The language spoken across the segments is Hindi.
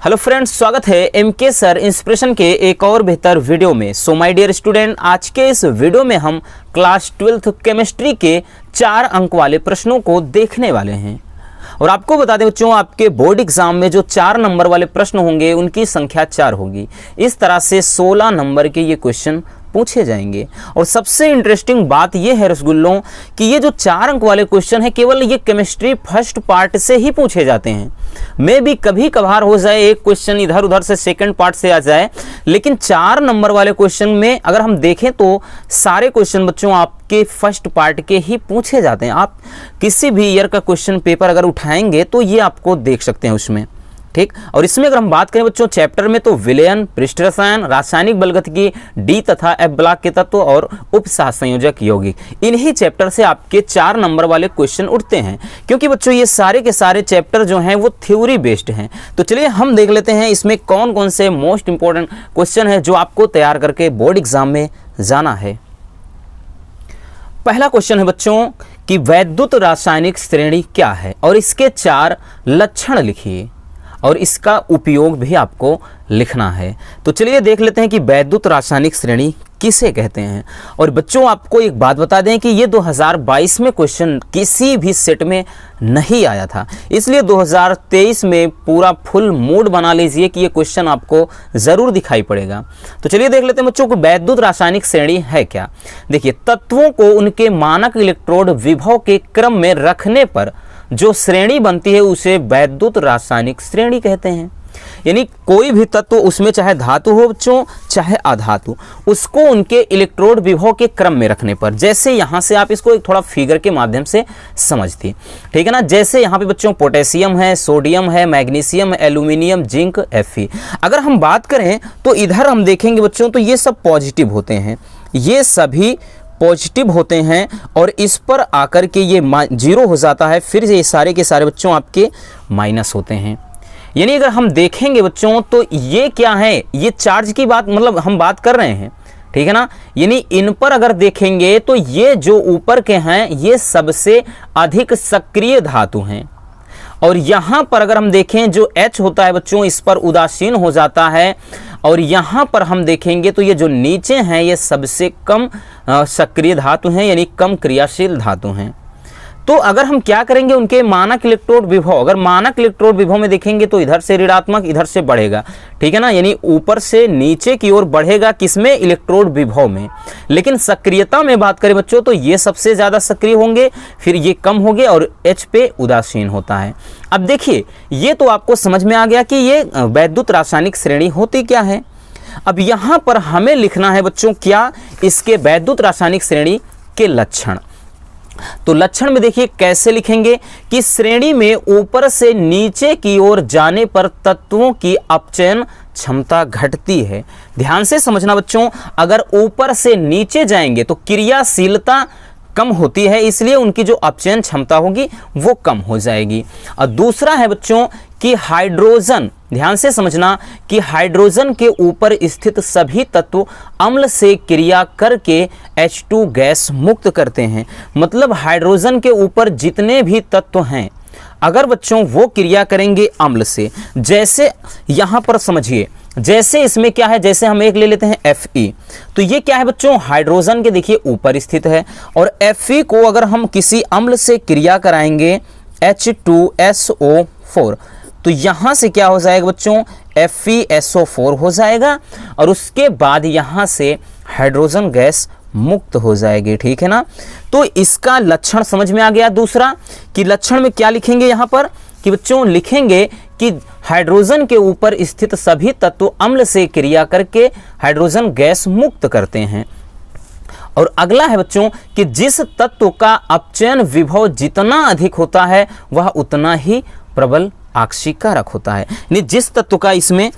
हेलो फ्रेंड्स, स्वागत है एमके सर इंस्पिरेशन के एक और बेहतर वीडियो में। सो माय डियर स्टूडेंट, आज के इस वीडियो में हम क्लास 12th केमिस्ट्री के 4 अंक वाले प्रश्नों को देखने वाले हैं। और आपको बता दें बच्चों, आपके बोर्ड एग्जाम में जो 4 नंबर वाले प्रश्न होंगे उनकी संख्या 4 होगी। इस तरह से 16 नंबर के ये क्वेश्चन पूछे जाएंगे। और सबसे इंटरेस्टिंग बात यह है रसगुल्लों कि ये जो 4 अंक वाले क्वेश्चन है केवल ये केमिस्ट्री फर्स्ट पार्ट से ही पूछे जाते हैं। मे भी कभी कभार हो जाए एक क्वेश्चन इधर उधर से सेकंड पार्ट से आ जाए, लेकिन 4 नंबर वाले क्वेश्चन में अगर हम देखें तो सारे क्वेश्चन बच्चों आपके फर्स्ट पार्ट के ही पूछे जाते हैं। आप किसी भी ईयर का क्वेश्चन पेपर अगर उठाएंगे तो ये आपको देख सकते हैं उसमें, ठीक। और इसमें अगर हम बात करें बच्चों चैप्टर में, तो विलयन, पृष्ठ रसायन, रासायनिक बलगतिकी, डी तथा एफ ब्लॉक के तत्व और उप सहसंयोजक यौगिक, इन्हीं चैप्टर से आपके 4 नंबर वाले क्वेश्चन उठते हैं। क्योंकि बच्चों ये सारे के सारे चैप्टर जो हैं वो थ्योरी बेस्ड हैं। तो चलिए हम देख लेते हैं इसमें कौन कौन से मोस्ट इंपॉर्टेंट क्वेश्चन है जो आपको तैयार करके बोर्ड एग्जाम में जाना है। पहला क्वेश्चन है बच्चों कि वैद्युत रासायनिक श्रेणी क्या है और इसके 4 लक्षण लिखिए और इसका उपयोग भी आपको लिखना है। तो चलिए देख लेते हैं कि वैद्युत रासायनिक श्रेणी किसे कहते हैं। और बच्चों आपको एक बात बता दें कि ये 2022 में क्वेश्चन किसी भी सेट में नहीं आया था, इसलिए 2023 में पूरा फुल मूड बना लीजिए कि ये क्वेश्चन आपको ज़रूर दिखाई पड़ेगा। तो चलिए देख लेते हैं बच्चों को वैद्युत रासायनिक श्रेणी है क्या। देखिए, तत्वों को उनके मानक इलेक्ट्रोड विभव के क्रम में रखने पर जो श्रेणी बनती है उसे वैद्युत रासायनिक श्रेणी कहते हैं। यानी कोई भी तत्व, उसमें चाहे धातु हो बच्चों चाहे अधातु, उसको उनके इलेक्ट्रोड विभव के क्रम में रखने पर, जैसे यहाँ से आप इसको एक थोड़ा फिगर के माध्यम से समझती, ठीक है ना। जैसे यहाँ पे बच्चों पोटेशियम है, सोडियम है, मैग्नीशियम, एल्यूमिनियम, जिंक, Fe। अगर हम बात करें तो इधर हम देखेंगे बच्चों तो ये सब पॉजिटिव होते हैं, ये सभी पॉजिटिव होते हैं और इस पर आकर के ये 0 हो जाता है, फिर ये सारे के सारे बच्चों आपके माइनस होते हैं। यानी अगर हम देखेंगे बच्चों तो ये क्या है, ये चार्ज की बात मतलब हम बात कर रहे हैं, ठीक है ना। यानी इन पर अगर देखेंगे तो ये जो ऊपर के हैं ये सबसे अधिक सक्रिय धातु हैं। और यहाँ पर अगर हम देखें जो H होता है बच्चों इस पर उदासीन हो जाता है। और यहाँ पर हम देखेंगे तो ये जो नीचे हैं ये सबसे कम सक्रिय धातु हैं, यानी कम क्रियाशील धातु हैं। तो अगर हम क्या करेंगे उनके मानक इलेक्ट्रोड विभव, अगर मानक इलेक्ट्रोड विभव में देखेंगे तो इधर से ऋणात्मक इधर से बढ़ेगा, ठीक है ना। यानी ऊपर से नीचे की ओर बढ़ेगा, किसमें, इलेक्ट्रोड विभव में। लेकिन सक्रियता में बात करें बच्चों तो ये सबसे ज़्यादा सक्रिय होंगे, फिर ये कम होंगे और H पे उदासीन होता है। अब देखिए ये तो आपको समझ में आ गया कि ये वैद्युत रासायनिक श्रेणी होती क्या है। अब यहाँ पर हमें लिखना है बच्चों क्या, इसके वैद्युत रासायनिक श्रेणी के लक्षण। तो लक्षण में देखिए कैसे लिखेंगे कि श्रेणी में ऊपर से नीचे की ओर जाने पर तत्वों की अपचयन क्षमता घटती है। ध्यान से समझना बच्चों, अगर ऊपर से नीचे जाएंगे तो क्रियाशीलता कम होती है, इसलिए उनकी जो अपचयन क्षमता होगी वो कम हो जाएगी। और दूसरा है बच्चों कि हाइड्रोजन, ध्यान से समझना कि हाइड्रोजन के ऊपर स्थित सभी तत्व अम्ल से क्रिया करके H2 गैस मुक्त करते हैं। मतलब हाइड्रोजन के ऊपर जितने भी तत्व हैं अगर बच्चों वो क्रिया करेंगे अम्ल से, जैसे यहाँ पर समझिए, जैसे इसमें क्या है, जैसे हम एक ले लेते हैं Fe, तो ये क्या है बच्चों, हाइड्रोजन के देखिए ऊपर स्थित है। और Fe को अगर हम किसी अम्ल से क्रिया कराएंगे H2SO4, तो यहाँ से क्या हो जाएगा बच्चों, FeSO4 हो जाएगा और उसके बाद यहाँ से हाइड्रोजन गैस मुक्त हो जाएगी, ठीक है ना। तो इसका लक्षण समझ में आ गया। दूसरा कि लक्षण में क्या लिखेंगे यहाँ पर कि बच्चों लिखेंगे कि हाइड्रोजन के ऊपर स्थित सभी तत्व अम्ल से क्रिया करके हाइड्रोजन गैस मुक्त करते हैं। और अगला है बच्चों कि जिस तत्व का अपचयन विभव जितना अधिक होता है वह उतना ही प्रबल आक्सीकारक होता है। यानी जिस तत्व का इसमें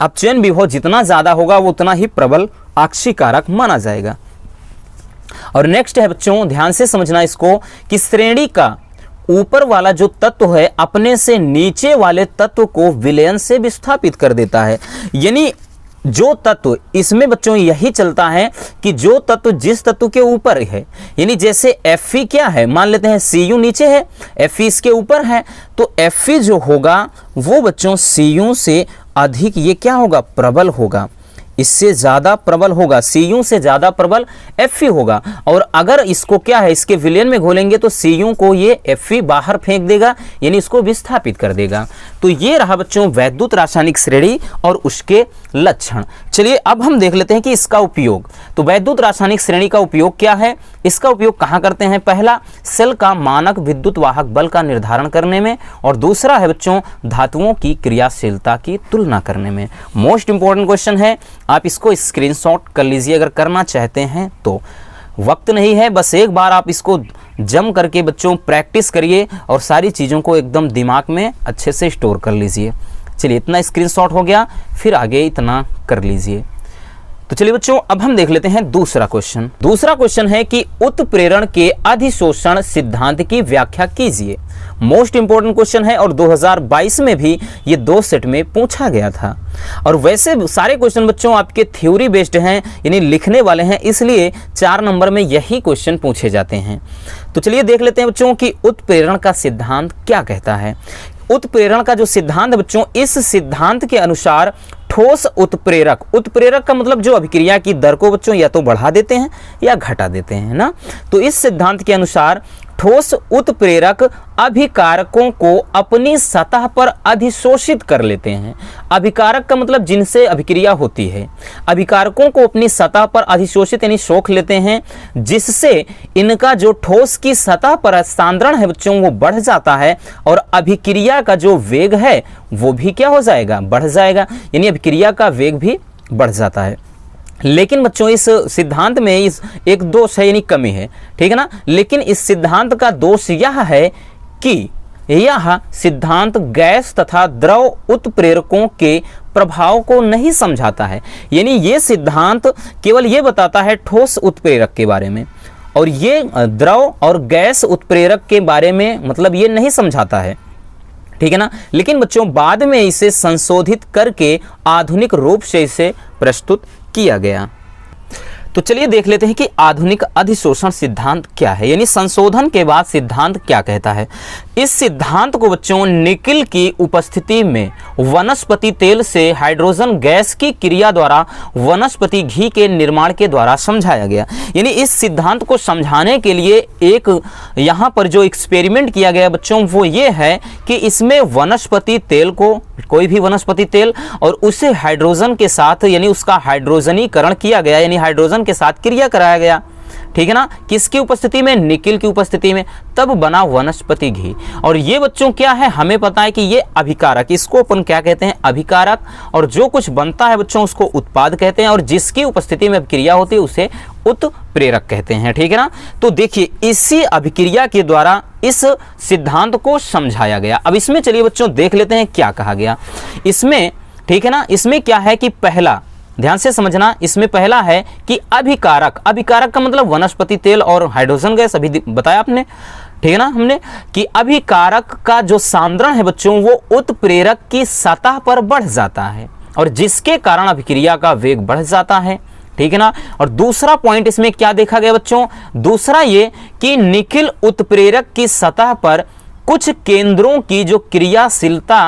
अपचयन विभव जितना ज्यादा होगा वो उतना ही प्रबल आक्सीकारक माना जाएगा। और नेक्स्ट है बच्चों, ध्यान से समझना इसको कि श्रेणी का ऊपर वाला जो तत्व है अपने से नीचे वाले तत्व को विलयन से विस्थापित कर देता है। यानी जो तत्व, इसमें बच्चों यही चलता है कि जो तत्व जिस तत्व के ऊपर है, यानी जैसे Fe क्या है, मान लेते हैं Cu नीचे है, Fe इसके ऊपर है, तो Fe जो होगा वो बच्चों Cu से अधिक ये क्या होगा, प्रबल होगा, इससे ज़्यादा प्रबल होगा, Cu से ज़्यादा प्रबल Fe होगा। और अगर इसको क्या है, इसके विलयन में घोलेंगे तो Cu को ये Fe बाहर फेंक देगा, यानी इसको विस्थापित कर देगा। तो ये रहा बच्चों वैद्युत रासायनिक श्रेणी और उसके लक्षण। चलिए अब हम देख लेते हैं कि इसका उपयोग। तो वैद्युत रासायनिक श्रेणी का उपयोग क्या है, इसका उपयोग कहाँ करते हैं, पहला सेल का मानक विद्युत वाहक बल का निर्धारण करने में, और दूसरा है बच्चों धातुओं की क्रियाशीलता की तुलना करने में। मोस्ट इंपॉर्टेंट क्वेश्चन है, आप इसको स्क्रीनशॉट कर लीजिए अगर करना चाहते हैं तो। वक्त नहीं है, बस एक बार आप इसको जम करके बच्चों प्रैक्टिस करिए और सारी चीज़ों को एकदम दिमाग में अच्छे से स्टोर कर लीजिए। चलिए इतना स्क्रीनशॉट हो गया, फिर आगे इतना कर लीजिए। तो चलिए बच्चों अब हम देख लेते हैं दूसरा क्वेश्चन। दूसरा क्वेश्चन है कि उत्प्रेरण के अधिशोषण सिद्धांत की व्याख्या कीजिए। मोस्ट इंपॉर्टेंट क्वेश्चन है और 2022 में भी ये 2 सेट में पूछा गया था। और वैसे सारे क्वेश्चन बच्चों आपके थ्योरी बेस्ड हैं, यानी लिखने वाले हैं, इसलिए 4 नंबर में यही क्वेश्चन पूछे जाते हैं। तो चलिए देख लेते हैं बच्चों कि उत्प्रेरण का सिद्धांत क्या कहता है। उत्प्रेरण का जो सिद्धांत बच्चों, इस सिद्धांत के अनुसार ठोस उत्प्रेरक, उत्प्रेरक का मतलब जो अभिक्रिया की दर को बच्चों या तो बढ़ा देते हैं या घटा देते हैं ना। तो इस सिद्धांत के अनुसार ठोस उत्प्रेरक अभिकारकों को अपनी सतह पर अधिशोषित कर लेते हैं। अभिकारक का मतलब जिनसे अभिक्रिया होती है, अभिकारकों को अपनी सतह पर अधिशोषित यानी सोख लेते हैं, जिससे इनका जो ठोस की सतह पर हस्तांतरण है बच्चों वो बढ़ जाता है और अभिक्रिया का जो वेग है वो भी क्या हो जाएगा, बढ़ जाएगा, यानी अभिक्रिया का वेग भी बढ़ जाता है। लेकिन बच्चों इस सिद्धांत में इस एक दोष है, यानी कमी है, ठीक है ना। लेकिन इस सिद्धांत का दोष यह है कि यह सिद्धांत गैस तथा द्रव उत्प्रेरकों के प्रभाव को नहीं समझाता है। यानी ये सिद्धांत केवल ये बताता है ठोस उत्प्रेरक के बारे में, और ये द्रव और गैस उत्प्रेरक के बारे में मतलब ये नहीं समझाता है, ठीक है ना। लेकिन बच्चों बाद में इसे संशोधित करके आधुनिक रूप से इसे प्रस्तुत किया गया। तो चलिए देख लेते हैं कि आधुनिक अधिशोषण सिद्धांत क्या है, यानी संशोधन के बाद सिद्धांत क्या कहता है। इस सिद्धांत को बच्चों निकिल की उपस्थिति में वनस्पति तेल से हाइड्रोजन गैस की क्रिया द्वारा वनस्पति घी के निर्माण के द्वारा समझाया गया। यानी इस सिद्धांत को समझाने के लिए एक यहाँ पर जो एक्सपेरिमेंट किया गया बच्चों वो ये है कि इसमें वनस्पति तेल को, कोई भी वनस्पति तेल, और उसे हाइड्रोजन के साथ यानी उसका हाइड्रोजनीकरण किया गया, यानी हाइड्रोजन के साथ क्रिया कराया गया, ठीक है ना। किसकी उपस्थिति में, निकिल की उपस्थिति में, तब बना वनस्पति घी। और ये बच्चों क्या है, हमें पता है कि ये अभिकारक, इसको अपन क्या कहते हैं, अभिकारक। और जो कुछ बनता है बच्चों उसको उत्पाद कहते हैं, और जिसकी उपस्थिति में अभिक्रिया होती है उसे उत्प्रेरक कहते हैं, ठीक है ना। तो देखिए इसी अभिक्रिया के द्वारा इस सिद्धांत को समझाया गया। अब इसमें चलिए बच्चों देख लेते हैं क्या कहा गया इसमें, ठीक है ना। इसमें क्या है कि पहला, ध्यान से समझना, इसमें पहला है कि अभिकारक, अभिकारक का मतलब वनस्पति तेल और हाइड्रोजन गैस, अभी बताया आपने, ठीक है ना हमने, कि अभिकारक का जो सांद्रण है बच्चों वो उत्प्रेरक की सतह पर बढ़ जाता है और जिसके कारण अभिक्रिया का वेग बढ़ जाता है, ठीक है ना। और दूसरा पॉइंट इसमें क्या देखा गया बच्चों, दूसरा ये कि निकिल उत्प्रेरक की सतह पर कुछ केंद्रों की जो क्रियाशीलता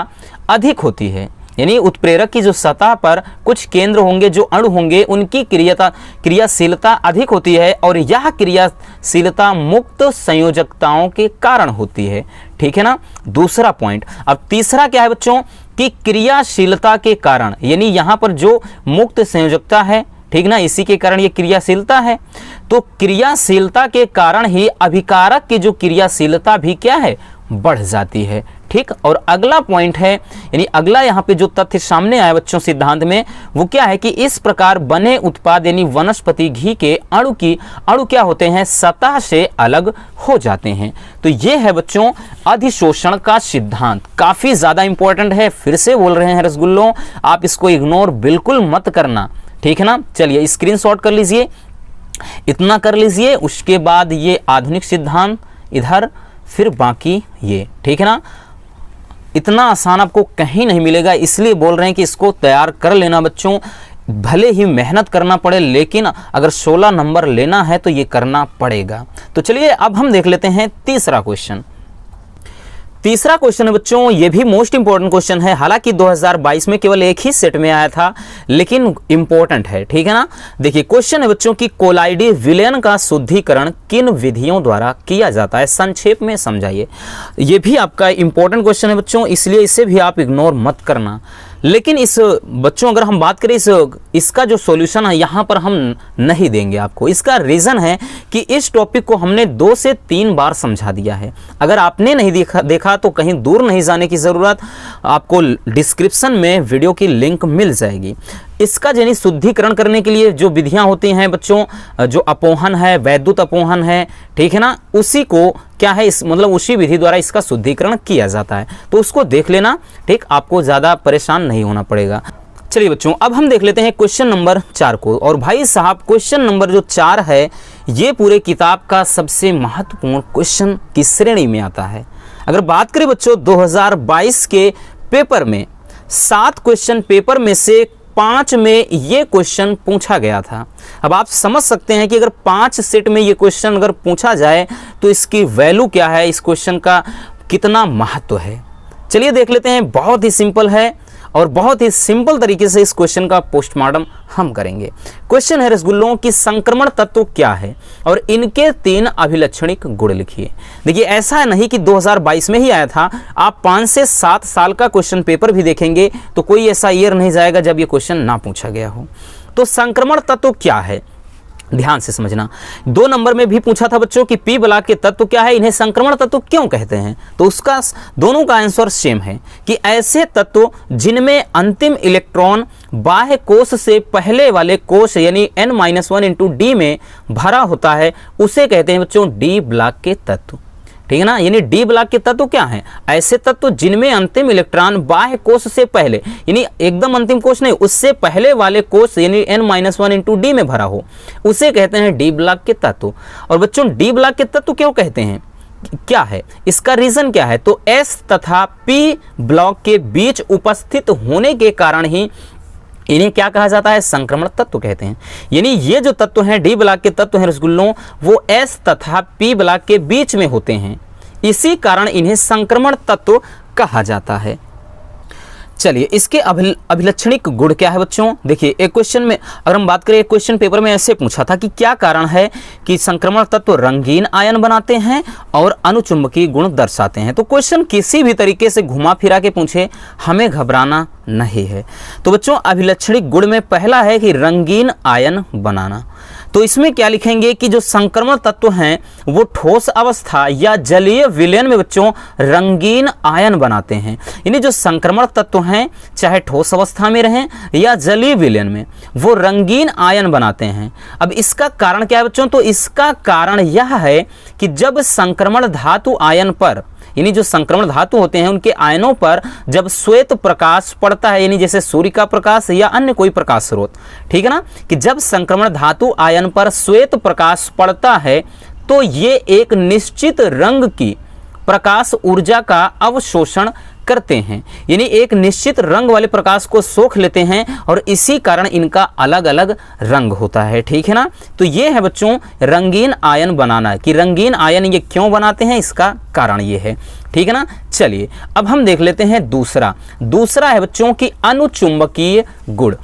अधिक होती है, यानी उत्प्रेरक की जो सतह पर कुछ केंद्र होंगे, जो अणु होंगे, उनकी क्रियाशीलता अधिक होती है और यह क्रियाशीलता मुक्त संयोजकताओं के कारण होती है, ठीक है ना, दूसरा पॉइंट। अब तीसरा क्या है बच्चों कि क्रियाशीलता के कारण, यानी यहाँ पर जो मुक्त संयोजकता है, ठीक ना, इसी के कारण ये क्रियाशीलता है। तो क्रियाशीलता के कारण ही अभिकारक की जो क्रियाशीलता भी क्या है, बढ़ जाती है, ठीक। और अगला पॉइंट है, यानी अगला यहाँ पे जो तथ्य सामने आया बच्चों सिद्धांत में, वो क्या है कि इस प्रकार बने उत्पाद यानी वनस्पति घी के अणु क्या होते हैं, सतह से अलग हो जाते हैं। तो ये है बच्चों अधिशोषण का सिद्धांत, काफी ज्यादा इंपॉर्टेंट है। फिर से बोल रहे हैं रसगुल्लों, आप इसको इग्नोर बिल्कुल मत करना, ठीक है ना। चलिए स्क्रीनशॉट कर लीजिए, इतना कर लीजिए, उसके बाद ये आधुनिक सिद्धांत इधर, फिर बाकी ये, ठीक है ना। इतना आसान आपको कहीं नहीं मिलेगा, इसलिए बोल रहे हैं कि इसको तैयार कर लेना बच्चों। भले ही मेहनत करना पड़े, लेकिन अगर 16 नंबर लेना है तो ये करना पड़ेगा। तो चलिए अब हम देख लेते हैं तीसरा क्वेश्चन। तीसरा क्वेश्चन है बच्चों, ये भी मोस्ट इंपॉर्टेंट क्वेश्चन है। हालांकि 2022 में केवल एक ही सेट में आया था, लेकिन इंपॉर्टेंट है, ठीक है ना। देखिए क्वेश्चन है बच्चों कि कोलाइडी विलयन का शुद्धिकरण किन विधियों द्वारा किया जाता है, संक्षेप में समझाइए। ये भी आपका इंपॉर्टेंट क्वेश्चन है बच्चों, इसलिए इसे भी आप इग्नोर मत करना। लेकिन इस बच्चों अगर हम बात करें इसका जो सॉल्यूशन है यहाँ पर हम नहीं देंगे आपको। इसका रीज़न है कि इस टॉपिक को हमने 2 से 3 बार समझा दिया है। अगर आपने नहीं देखा तो कहीं दूर नहीं जाने की ज़रूरत, आपको डिस्क्रिप्शन में वीडियो की लिंक मिल जाएगी। इसका यानी शुद्धिकरण करने के लिए जो विधियां होती हैं बच्चों, जो अपोहन है, वैद्युत अपोहन है, ठीक है ना, उसी को क्या है इस मतलब उसी विधि द्वारा इसका शुद्धिकरण किया जाता है। तो उसको देख लेना, ठीक, आपको ज़्यादा परेशान नहीं होना पड़ेगा। चलिए बच्चों अब हम देख लेते हैं क्वेश्चन नंबर 4 को। और भाई साहब क्वेश्चन नंबर जो 4 है ये पूरे किताब का सबसे महत्वपूर्ण क्वेश्चन की श्रेणी में आता है। अगर बात करें बच्चों 2022 के पेपर में 7 क्वेश्चन पेपर में से 5 में ये क्वेश्चन पूछा गया था। अब आप समझ सकते हैं कि अगर 5 सेट में ये क्वेश्चन अगर पूछा जाए तो इसकी वैल्यू क्या है, इस क्वेश्चन का कितना महत्व है। चलिए देख लेते हैं। बहुत ही सिंपल है और बहुत ही सिंपल तरीके से इस क्वेश्चन का पोस्टमार्टम हम करेंगे। क्वेश्चन है रसगुल्लों की संक्रमण तत्व क्या है और इनके 3 अभिलक्षणिक गुण लिखिए। देखिए ऐसा है नहीं कि 2022 में ही आया था, आप 5 से 7 साल का क्वेश्चन पेपर भी देखेंगे तो कोई ऐसा ईयर नहीं जाएगा जब ये क्वेश्चन ना पूछा गया हो। तो संक्रमण तत्व क्या है, ध्यान से समझना। 2 नंबर में भी पूछा था बच्चों कि पी ब्लॉक के तत्व क्या है, इन्हें संक्रमण तत्व क्यों कहते हैं। तो उसका दोनों का आंसर सेम है कि ऐसे तत्व जिनमें अंतिम इलेक्ट्रॉन बाह्य कोश से पहले वाले कोश यानी n-1 × d में भरा होता है उसे कहते हैं बच्चों डी ब्लॉक के तत्व, ठीक है ना। यानी डी ब्लॉक के तत्व क्या हैं, ऐसे तत्व जिनमें अंतिम इलेक्ट्रॉन बाह्य कोश से पहले यानी एकदम अंतिम कोश नहीं, उससे पहले वाले कोश यानी n-1 × d में भरा हो उसे कहते हैं डी ब्लॉक के तत्व। और बच्चों डी ब्लॉक के तत्व क्यों कहते हैं, क्या है इसका रीजन क्या है, तो S तथा P ब्लॉक के बीच उपस्थित होने के कारण ही इन्हें क्या कहा जाता है, संक्रमण तत्व कहते हैं। यानी ये जो तत्व हैं डी ब्लॉक के तत्व हैं रसगुल्लों, वो S तथा P ब्लॉक के बीच में होते हैं, इसी कारण इन्हें संक्रमण तत्व कहा जाता है। चलिए इसके अभिलक्षणिक गुण क्या है बच्चों। देखिए एक क्वेश्चन में अगर हम बात करें, एक क्वेश्चन पेपर में ऐसे पूछा था कि क्या कारण है कि संक्रमण तत्व रंगीन आयन बनाते हैं और अनुचुंबकीय गुण दर्शाते हैं। तो क्वेश्चन किसी भी तरीके से घुमा फिरा के पूछे, हमें घबराना नहीं है। तो बच्चों अभिलक्षणिक गुण में पहला है कि रंगीन आयन बनाना। तो इसमें क्या लिखेंगे कि जो संक्रमण तत्व हैं वो ठोस अवस्था या जलीय विलयन में बच्चों रंगीन आयन बनाते हैं। यानी जो संक्रमण तत्व हैं चाहे ठोस अवस्था में रहें या जलीय विलयन में वो रंगीन आयन बनाते हैं। अब इसका कारण क्या है बच्चों, तो इसका कारण यह है कि जब संक्रमण धातु आयन पर यानी जो संक्रमण धातु होते हैं उनके आयनों पर जब श्वेत प्रकाश पड़ता है, यानी जैसे सूर्य का प्रकाश या अन्य कोई प्रकाश स्रोत, ठीक है ना, कि जब संक्रमण धातु आयन पर श्वेत प्रकाश पड़ता है तो ये एक निश्चित रंग की प्रकाश ऊर्जा का अवशोषण करते हैं, यानी एक निश्चित रंग वाले प्रकाश को सोख लेते हैं और इसी कारण इनका अलग अलग रंग होता है, ठीक है ना। तो ये है बच्चों रंगीन आयन बनाना, कि रंगीन आयन ये क्यों बनाते हैं, इसका कारण ये है, ठीक है ना। चलिए अब हम देख लेते हैं दूसरा है बच्चों की अनुचुंबकीय गुण,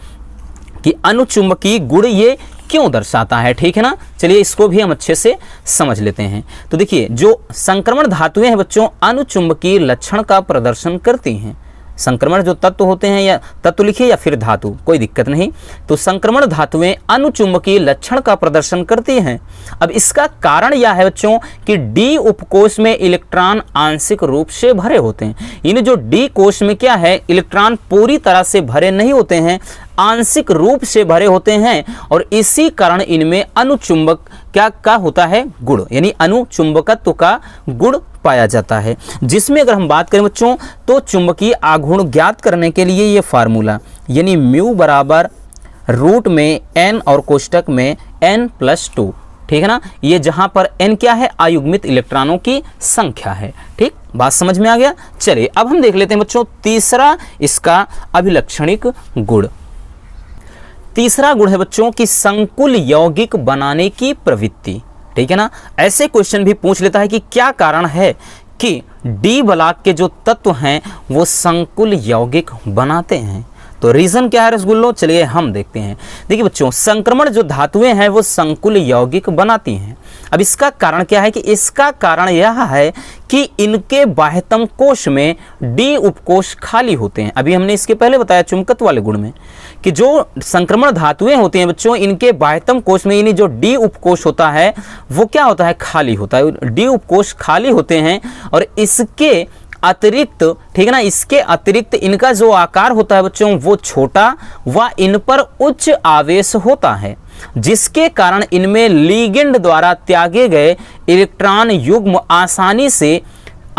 कि अनुचुंबकीय गुण ये क्यों दर्शाता है, ठीक है ना। चलिए इसको भी हम अच्छे से समझ लेते हैं। तो देखिए जो संक्रमण धातुएं हैं बच्चों अनुचुंबकीय लक्षण का प्रदर्शन करती हैं। संक्रमण जो तत्व होते हैं या तत्व लिखिए या फिर धातु, कोई दिक्कत नहीं। तो संक्रमण धातुएं अनुचुंबकीय लक्षण का प्रदर्शन करती हैं। अब इसका कारण यह है बच्चों कि डी उपकोष में इलेक्ट्रॉन आंशिक रूप से भरे होते हैं। यानी जो डी कोष में क्या है, इलेक्ट्रॉन पूरी तरह से भरे नहीं होते हैं, आंशिक रूप से भरे होते हैं और इसी कारण इनमें अनुचुंबक क्या का होता है, गुण, यानी अनुचुंबकत्व का गुण पाया जाता है। जिसमें अगर हम बात करें बच्चों तो चुंबकीय आघूर्ण ज्ञात करने के लिए ये फार्मूला यानी म्यू बराबर रूट में n और कोष्टक में n+2, ठीक है ना। ये जहां पर n क्या है, अयुग्मित इलेक्ट्रॉनों की संख्या है, ठीक, बात समझ में आ गया। चलिए अब हम देख लेते हैं बच्चों तीसरा इसका अभिलक्षणिक गुण। तीसरा गुण है बच्चों कि संकुल यौगिक बनाने की प्रवृत्ति, ठीक है ना। ऐसे क्वेश्चन भी पूछ लेता है कि क्या कारण है कि डी ब्लॉक के जो तत्व हैं वो संकुल यौगिक बनाते हैं। तो रीजन क्या है रसगुल्लो, चलिए हम देखते हैं। देखिए बच्चों, संक्रमण जो धातुएं हैं वो संकुल यौगिक बनाती हैं। अब इसका कारण क्या है कि इसका कारण यह है कि इनके बाह्यतम कोश में डी उपकोष खाली होते हैं। अभी हमने इसके पहले बताया चुंबकत्व वाले गुण में कि जो संक्रमण धातुएं होती हैं बच्चों, इनके बाह्यतम कोश में यानी जो डी उपकोष होता है वो क्या होता है, खाली होता है। डी उपकोष खाली होते हैं और इसके अतिरिक्त, ठीक है ना, इसके अतिरिक्त इनका जो आकार होता है बच्चों वो छोटा व इन पर उच्च आवेश होता है, जिसके कारण इनमें लिगेंड द्वारा त्यागे गए इलेक्ट्रॉन युग्म आसानी से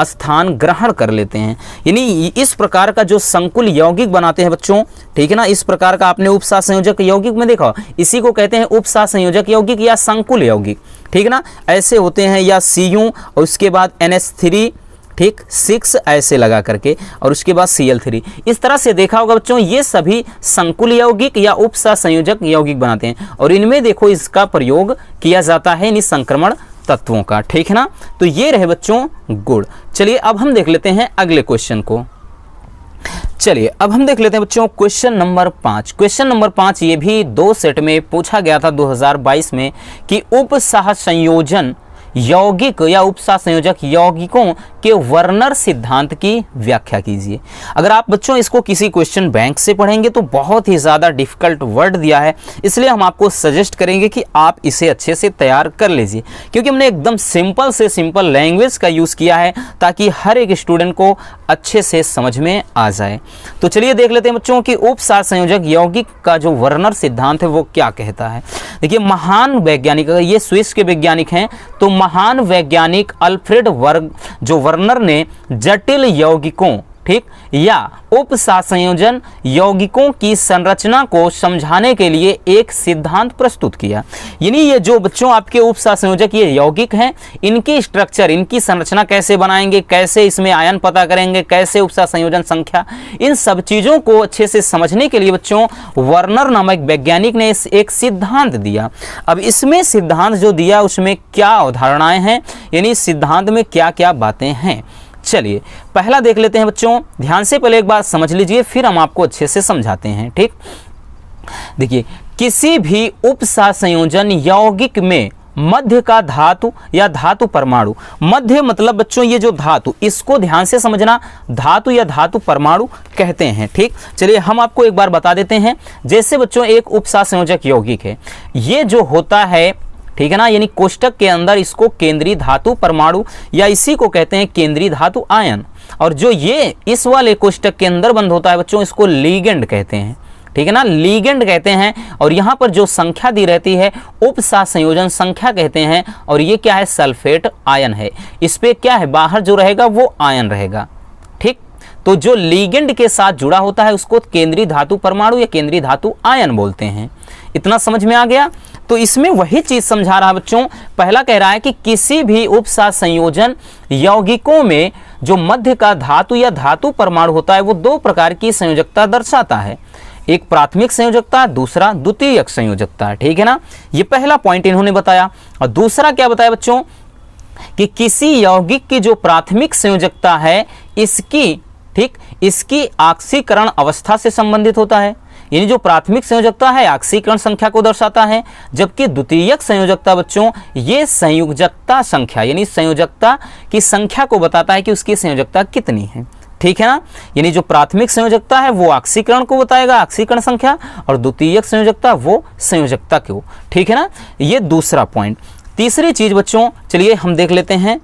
स्थान ग्रहण कर लेते हैं। यानी इस प्रकार का जो संकुल यौगिक बनाते हैं बच्चों, ठीक है ना, इस प्रकार का आपने उपसा संयोजक यौगिक में देखा, इसी को कहते हैं उपसा संयोजक यौगिक या संकुल यौगिक, ठीक है ना। ऐसे होते हैं या Cu और उसके बाद NH3, ठीक 6 ऐसे लगा करके और उसके बाद Cl3। इस तरह से देखा होगा बच्चों, ये सभी संकुल यौगिक या उपसा संयोजक यौगिक बनाते हैं और इनमें देखो इसका प्रयोग किया जाता है इन संक्रमण तत्वों का, ठीक है ना। तो ये रहे बच्चों गुण। चलिए अब हम देख लेते हैं अगले क्वेश्चन को। चलिए अब हम देख लेते हैं बच्चों क्वेश्चन नंबर 5। क्वेश्चन नंबर 5 ये भी 2 सेट में पूछा गया था 2022 में कि उपसह संयोजन यौगिक या उपसा संयोजक यौगिकों के वर्नर सिद्धांत की व्याख्या कीजिए। अगर आप बच्चों इसको किसी क्वेश्चन बैंक से पढ़ेंगे तो बहुत ही ज़्यादा डिफिकल्ट वर्ड दिया है, इसलिए हम आपको सजेस्ट करेंगे कि आप इसे अच्छे से तैयार कर लीजिए, क्योंकि हमने एकदम सिंपल से सिंपल लैंग्वेज का यूज़ किया है ताकि हर एक स्टूडेंट को अच्छे से समझ में आ जाए। तो चलिए देख लेते हैं बच्चों कि उपसा संयोजक यौगिक का जो वर्नर सिद्धांत है वो क्या कहता है। देखिए, महान वैज्ञानिक, अगर ये स्विस के वैज्ञानिक हैं तो महान वैज्ञानिक अल्फ्रेड वर्नर ने जटिल यौगिकों, ठीक, या उपसंयोजन यौगिकों की संरचना को समझाने के लिए एक सिद्धांत प्रस्तुत किया। यानी ये जो बच्चों आपके उपसंयोजक ये यौगिक हैं, इनकी स्ट्रक्चर, इनकी संरचना कैसे बनाएंगे, कैसे इसमें आयन पता करेंगे, कैसे उपसंयोजन संख्या, इन सब चीज़ों को अच्छे से समझने के लिए बच्चों वर्नर नामक वैज्ञानिक ने एक सिद्धांत दिया। अब इसमें सिद्धांत जो दिया उसमें क्या अवधारणाएं हैं, यानी सिद्धांत में क्या क्या बातें हैं। चलिए पहला देख लेते हैं बच्चों, ध्यान से पहले एक बात समझ लीजिए फिर हम आपको अच्छे से समझाते हैं, ठीक। देखिए, किसी भी उपसंयोजन यौगिक में मध्य का धातु या धातु परमाणु, मध्य मतलब बच्चों ये जो धातु, इसको ध्यान से समझना, धातु या धातु परमाणु कहते हैं, ठीक। चलिए हम आपको एक बार बता देते हैं। जैसे बच्चों एक उपसंयोजक यौगिक है, ये जो होता है, ठीक है ना, यानी कोष्टक के अंदर इसको केंद्रीय धातु परमाणु या इसी को कहते हैं केंद्रीय धातु आयन, और जो ये इस वाले कोष्टक के अंदर बंद होता है बच्चों इसको लिगेंड कहते हैं, ठीक है ना, लिगेंड कहते हैं। और यहाँ पर जो संख्या दी रहती है उपसंयोजन संख्या कहते हैं, और ये क्या है, सल्फेट आयन है। इस पे क्या है, बाहर जो रहेगा वो आयन रहेगा, ठीक। तो जो लिगेंड के साथ जुड़ा होता है उसको केंद्रीय धातु परमाणु या केंद्रीय धातु आयन बोलते हैं। इतना समझ में आ गया। तो इसमें वही चीज समझा रहा है बच्चों। पहला कह रहा है कि किसी भी उपसंयोजन यौगिकों में जो मध्य का धातु या धातु परमाणु होता है वो 2 प्रकार की संयोजकता दर्शाता है, एक प्राथमिक संयोजकता, दूसरा द्वितीयक संयोजकता, ठीक है ना। ये पहला पॉइंट इन्होंने बताया। और दूसरा क्या बताया बच्चों कि किसी यौगिक की जो प्राथमिक संयोजकता है इसकी, ठीक, इसकी ऑक्सीकरण अवस्था से संबंधित होता है, यानी जो प्राथमिक संयोजकता है ऑक्सीकरण संख्या को दर्शाता है, जबकि द्वितीयक संयोजकता बच्चों ये संयोजकता संख्या यानी संयोजकता की संख्या को बताता है कि उसकी संयोजकता कितनी है, ठीक है ना। यानी जो प्राथमिक संयोजकता है वो ऑक्सीकरण को बताएगा, ऑक्सीकरण संख्या, और द्वितीयक संयोजकता वो संयोजकता को, ठीक है ना। ये दूसरा पॉइंट। तीसरी चीज बच्चों चलिए हम देख लेते हैं।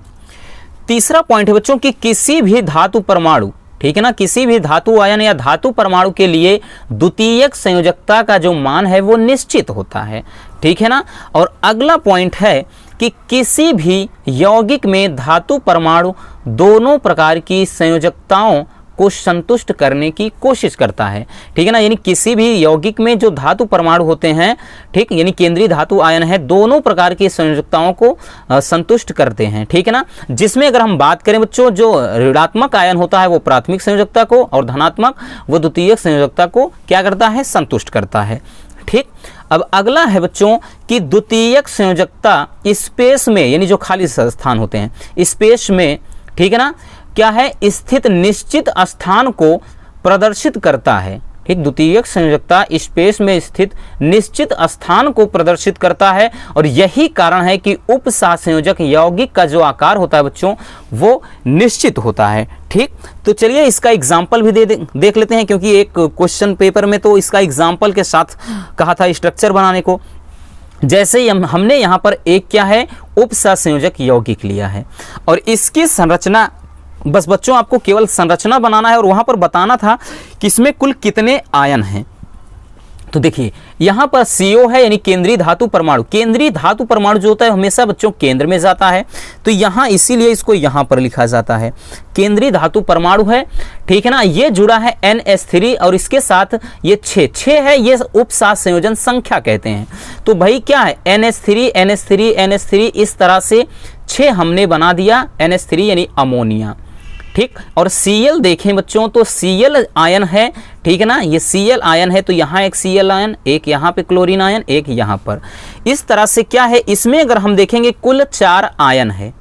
तीसरा पॉइंट है बच्चों कि किसी भी धातु परमाणु, ठीक है ना, किसी भी धातु आयन या धातु परमाणु के लिए द्वितीयक संयोजकता का जो मान है वो निश्चित होता है, ठीक है ना। और अगला पॉइंट है कि किसी भी यौगिक में धातु परमाणु दोनों प्रकार की संयोजकताओं को संतुष्ट करने की कोशिश करता है, ठीक है ना। यानी किसी भी यौगिक में जो धातु परमाणु होते हैं, ठीक, यानी केंद्रीय धातु आयन है, दोनों प्रकार की संयोजकताओं को संतुष्ट करते हैं, ठीक है ना। जिसमें अगर हम बात करें बच्चों, जो ऋणात्मक आयन होता है वो प्राथमिक संयोजकता को और धनात्मक वो द्वितीयक संयोजकता को क्या करता है, संतुष्ट करता है, ठीक। अब अगला है बच्चों कि द्वितीयक संयोजकता स्पेस में, यानी जो खाली स्थान होते हैं स्पेस में, ठीक है ना, क्या है, स्थित निश्चित स्थान को प्रदर्शित करता है। ठीक, द्वितीयक संयोजकता स्पेस में स्थित निश्चित स्थान को प्रदर्शित करता है और यही कारण है कि उपसहसंयोजक यौगिक का जो आकार होता है बच्चों वो निश्चित होता है। ठीक, तो चलिए इसका एग्जाम्पल भी देख लेते हैं, क्योंकि एक क्वेश्चन पेपर में तो इसका एग्जाम्पल के साथ कहा था स्ट्रक्चर बनाने को। जैसे ही हमने यहाँ पर एक क्या है, उपसहसंयोजक यौगिक लिया है और इसकी संरचना, बस बच्चों आपको केवल संरचना बनाना है और वहां पर बताना था कि इसमें कुल कितने आयन हैं। तो देखिए यहां पर CO है, यानी केंद्रीय धातु परमाणु। केंद्रीय धातु परमाणु जो होता है हमेशा बच्चों केंद्र में जाता है, तो यहां इसीलिए इसको यहां पर लिखा जाता है केंद्रीय धातु परमाणु है। ठीक है ना, ये जुड़ा है NH3 और इसके साथ ये 6 है, ये उपसहसंयोजन संख्या कहते हैं। तो भाई क्या है, NH3 NH3 NH3 इस तरह से 6 हमने बना दिया, NH3 यानी अमोनिया। ठीक, और Cl देखें बच्चों तो Cl आयन है, ठीक है ना, ये Cl आयन है, तो यहाँ एक Cl आयन, एक यहाँ पे क्लोरीन आयन, एक यहाँ पर। इस तरह से क्या है, इसमें अगर हम देखेंगे कुल 4 आयन है।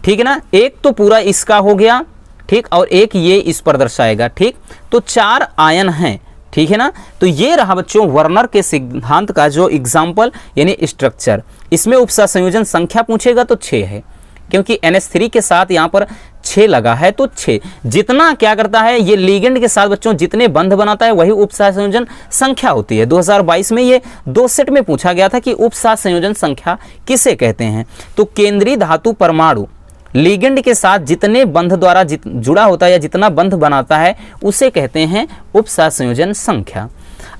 ठीक है ना, एक तो पूरा इसका हो गया, ठीक, और एक ये इस पर दर्शाएगा। ठीक, तो 4 आयन हैं। ठीक है ना, तो ये रहा बच्चों वर्नर के सिद्धांत का जो एग्जाम्पल यानी स्ट्रक्चर। इसमें उपसहसंयोजन संख्या पूछेगा तो 6 है, क्योंकि NH3 के साथ यहाँ पर 6 लगा है, तो 6 जितना क्या करता है, ये लिगेंड के साथ बच्चों जितने बंध बनाता है वही उपसहसंयोजन संख्या होती है। 2022 में ये 2 सेट में पूछा गया था कि उपसहसंयोजन संख्या किसे कहते हैं। तो केंद्रीय धातु परमाणु लिगेंड के साथ जितने बंध द्वारा जुड़ा होता है या जितना बंध बनाता है उसे कहते हैं उपसहसंयोजन संख्या।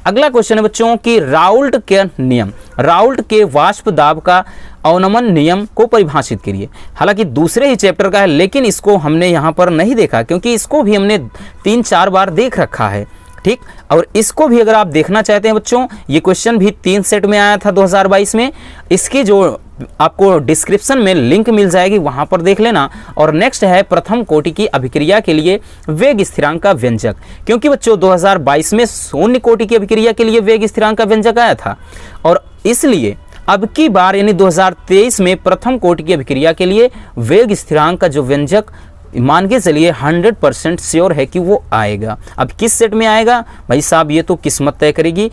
अगला क्वेश्चन है बच्चों कि राउल्ट के नियम, राउल्ट के वाष्प दाब का अवनमन नियम को परिभाषित करिए। हालांकि दूसरे ही चैप्टर का है, लेकिन इसको हमने यहाँ पर नहीं देखा क्योंकि इसको भी हमने 3-4 बार देख रखा है। ठीक, और इसको भी अगर आप देखना चाहते हैं बच्चों, ये क्वेश्चन भी 3 सेट में आया था 2022 में, इसकी जो आपको डिस्क्रिप्शन में लिंक मिल जाएगी, वहां पर देख लेना। और नेक्स्ट है प्रथम कोटि की अभिक्रिया के लिए वेग स्थिरांक का व्यंजक, क्योंकि बच्चों 2022 में शून्य कोटि की अभिक्रिया के लिए वेग स्थिरांक का व्यंजक आया था और इसलिए अब की बार यानी 2023 में प्रथम कोटि की अभिक्रिया के लिए वेग स्थिरांक का जो व्यंजक मान के चलिए 100% श्योर है कि वो आएगा। अब किस सेट में आएगा भाई साहब, ये तो किस्मत तय करेगी।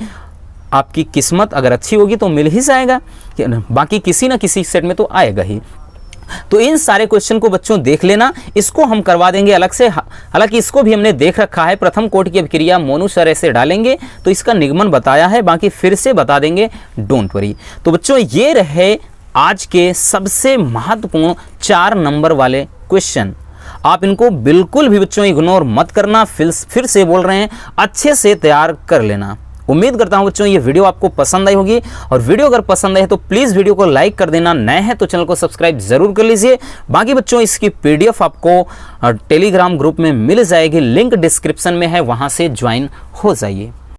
आपकी किस्मत अगर अच्छी होगी तो मिल ही जाएगा, बाकी किसी ना किसी सेट में तो आएगा ही। तो इन सारे क्वेश्चन को बच्चों देख लेना, इसको हम करवा देंगे अलग से। हालांकि इसको भी हमने देख रखा है, प्रथम कोटि की अभिक्रिया मोनू सर ऐसे डालेंगे तो इसका निगमन बताया है, बाकी फिर से बता देंगे, डोंट वरी। तो बच्चों ये रहे आज के सबसे महत्वपूर्ण 4 नंबर वाले क्वेश्चन। आप इनको बिल्कुल भी बच्चों इग्नोर मत करना, फिर से बोल रहे हैं, अच्छे से तैयार कर लेना। उम्मीद करता हूं बच्चों ये वीडियो आपको पसंद आई होगी, और वीडियो अगर पसंद आए तो प्लीज़ वीडियो को लाइक कर देना, नए हैं तो चैनल को सब्सक्राइब जरूर कर लीजिए। बाकी बच्चों इसकी PDF आपको टेलीग्राम ग्रुप में मिल जाएगी, लिंक डिस्क्रिप्शन में है, वहां से ज्वाइन हो जाइए।